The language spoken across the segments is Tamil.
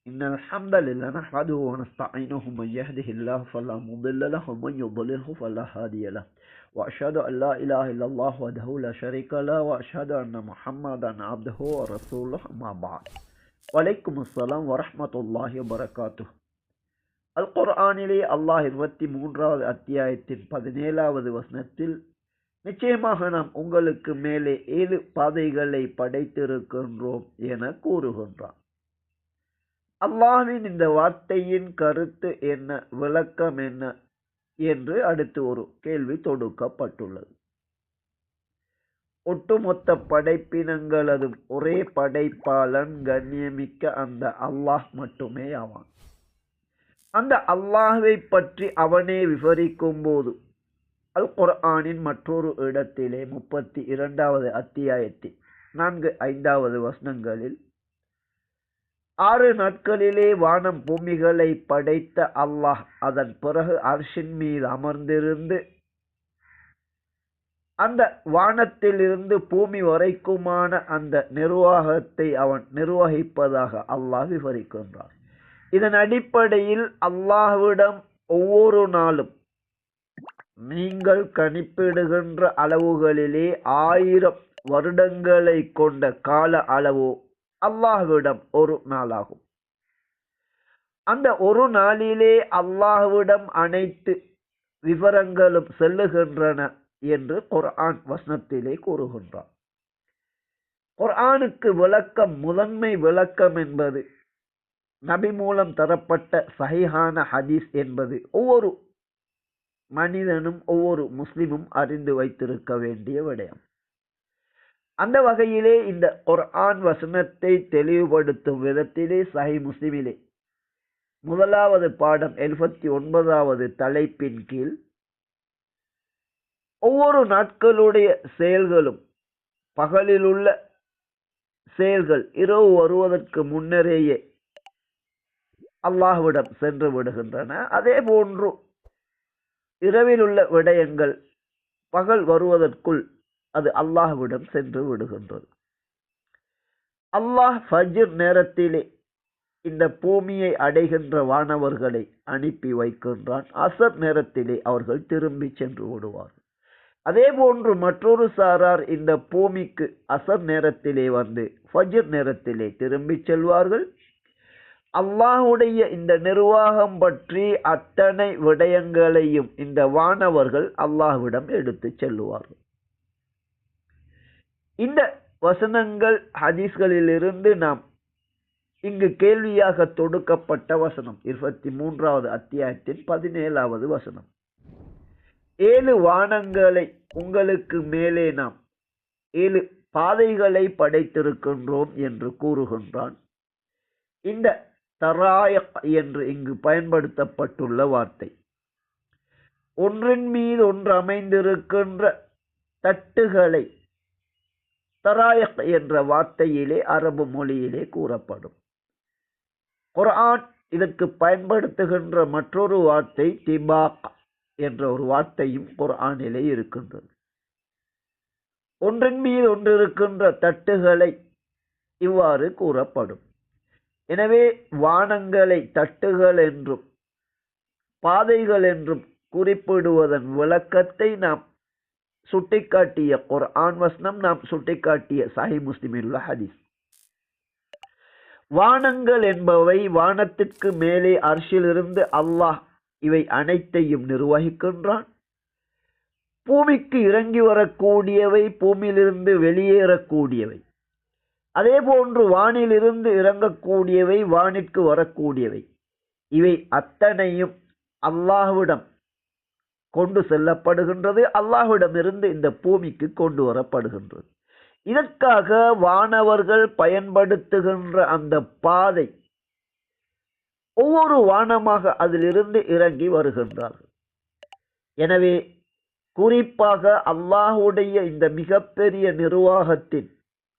إن الحمد لله نحمده ونستعينه من يهده الله فلا مضل له ومن يضلله فلا هادي له وأشهد أن لا إله إلا الله وحده لا شريك له وأشهد أن محمدا عبده ورسوله أما بعد وعليكم السلام ورحمة الله وبركاته அல்குர்ஆனிலே அல்லாஹ் 23வது அத்தியாயத்தின் 17வது வசனத்தில் நிச்சயமாக நாம் உங்களுக்கு மேலே 7 பாதைகளை படைத்திருக்கின்றோம் என கூறுகின்றான். அல்லாஹ்வின் இந்த வார்த்தையின் கருத்து என்ன, விளக்கம் என்ன என்று அடுத்து ஒரு கேள்வி தொடுக்கப்பட்டுள்ளது. ஒட்டுமொத்த படைப்பினங்களதும் ஒரே படைப்பாளன் கண்ணியமிக்க அந்த அல்லாஹ் மட்டுமே ஆவான். அந்த அல்லாஹ்வை பற்றி அவனே விவரிக்கும் போது அல்குர்ஆனின் மற்றொரு இடத்திலே 32வது அத்தியாயத்தில் 4-5வது வசனங்களில் 6 நாட்களிலே வானம் பூமிகளை படைத்த அல்லாஹ் அதன் பிறகு அர்ஷின் மீது அமர்ந்திருந்து அந்த வானத்திலிருந்து பூமி வரைக்குமான அந்த நிர்வாகத்தை அவன் நிர்வகிப்பதாக அல்லாஹ் விவரிக்கின்றார். இதன் அடிப்படையில் அல்லாஹ்விடம் ஒவ்வொரு நாளும் நீங்கள் கணிப்பிடுகின்ற அளவுகளிலே 1000 வருடங்களை கொண்ட கால அளவு அல்லாஹ்விடம் ஒரு நாளாகும். அந்த ஒரு நாளிலே அல்லாஹ்விடம் அனைத்து விவரங்களும் செல்லுகின்றன என்று குர்ஆன் வசனத்திலே கூறுகின்றார். குர்ஆனுக்கு விளக்கம், முதன்மை விளக்கம் என்பது நபி மூலம் தரப்பட்ட சஹீஹான ஹதீஸ் என்பது ஒவ்வொரு மனிதனும் ஒவ்வொரு முஸ்லிமும் அறிந்து வைத்திருக்க வேண்டிய விடயம். அந்த வகையிலே இந்த குர்ஆன் வசனத்தை தெளிவுபடுத்தும் விதத்திலே சஹீஹ் முஸ்லிமிலே 1வது பாடம் 79வது தலைப்பின் கீழ் ஒவ்வொரு நாட்களுடைய செயல்களும் பகலில் உள்ள செயல்கள் இரவு வருவதற்கு முன்னரேயே அல்லாஹ்விடம் சென்று விடுகின்றன. அதே போன்று இரவில் உள்ள விடயங்கள் பகல் வருவதற்குள் அது அல்லாஹ்விடம் சென்று விடுகின்றது. அல்லாஹ் ஃபஜ்ர் நேரத்திலே இந்த பூமியை அடைகின்ற வானவர்களை அனுப்பி வைக்கின்றான். அசர் நேரத்திலே அவர்கள் திரும்பி சென்று விடுவார்கள். அதே போன்று மற்றொரு சாரார் இந்த பூமிக்கு அசர் நேரத்திலே வந்து ஃபஜ்ர் நேரத்திலே திரும்பி செல்வார்கள். அல்லாஹ்வுடைய இந்த நிர்வாகம் பற்றி அத்தனை விடயங்களையும் இந்த வானவர்கள் அல்லாஹ்விடம் எடுத்து செல்லுவார்கள். இந்த வசனங்கள் ஹதீஸ்களிலிருந்து நாம் இங்கு கேள்வியாக தொடுக்கப்பட்ட வசனம் 23வது அத்தியாயத்தின் 17வது வசனம். 7 வானங்களை உங்களுக்கு மேலே நாம் 7 பாதைகளை படைத்திருக்கின்றோம் என்று கூறுகின்றான். இந்த தராயக் என்று இங்கு பயன்படுத்தப்பட்டுள்ள வார்த்தை ஒன்றின் மீது ஒன்று அமைந்திருக்கின்ற தட்டுகளை தராயக் என்ற வார்த்தையிலே அரபு மொழியிலே கூறப்படும். குர்ஆன் இதற்கு பயன்படுத்துகின்ற மற்றொரு வார்த்தை திபாக் என்ற ஒரு வார்த்தையும் குர்ஆனிலே இருக்கின்றது. ஒன்றின் மீது ஒன்று இருக்கின்ற தட்டுகளை இவ்வாறு கூறப்படும். எனவே வானங்களை தட்டுகள் என்றும் பாதைகள் என்றும் குறிப்பிடுவதன் விளக்கத்தை நாம் சுட்டிக்காட்டிய குர்ஆன் வசனம், நாம் சுட்டிக்காட்டிய சஹீஹ் முஸ்லிமில் உள்ள ஹதீஸ். வானங்கள் என்பவை வானத்திற்கு மேலே அர்ஷிலிருந்து அல்லாஹ் இவை அனைத்தையும் நிர்வகிக்கின்றான். பூமிக்கு இறங்கி வரக்கூடியவை, பூமியிலிருந்து வெளியேறக்கூடியவை, அதே போன்று வானிலிருந்து இறங்கக்கூடியவை, வானிற்கு வரக்கூடியவை, இவை அத்தனையும் அல்லாஹ்விடம் கொண்டு செல்லப்படுகின்றது. அல்லாஹ்விடமிருந்து இந்த பூமிக்கு கொண்டு வரப்படுகின்றது. இதற்காக வானவர்கள் பயன்படுத்துகின்ற அந்த பாதை ஒவ்வொரு வானமாக அதிலிருந்து இறங்கி வருகின்றார்கள். எனவே குறிப்பாக அல்லாஹ்வுடைய இந்த மிகப்பெரிய நிர்வாகத்தின்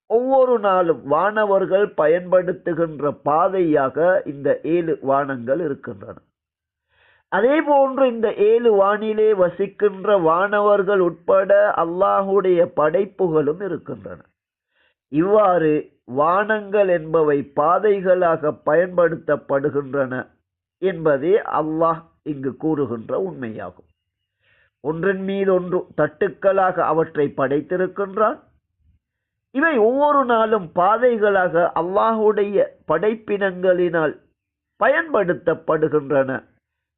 ஒவ்வொரு நாளும் வானவர்கள் பயன்படுத்துகின்ற பாதையாக இந்த 7 வானங்கள் இருக்கின்றன. அதே போன்று இந்த 7 வானிலே வசிக்கின்ற வானவர்கள் உட்பட அல்லாஹ்வுடைய படைப்புகளும் இருக்கின்றன. இவ்வாறு வானங்கள் என்பவை பாதைகளாக பயன்படுத்தப்படுகின்றன என்பதே அல்லாஹ் இங்கு கூறுகின்ற உண்மையாகும். ஒன்றின் மீது ஒன்று தட்டுக்களாக அவற்றை படைத்திருக்கின்றான். இவை ஒவ்வொரு நாளும் பாதைகளாக அல்லாஹுடைய படைப்பினங்களினால் பயன்படுத்தப்படுகின்றன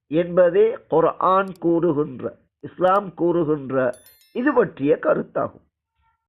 என்பதே குர்ஆன் கூறுகின்ற, இஸ்லாம் கூறுகின்ற இது பற்றிய கருத்தாகும்.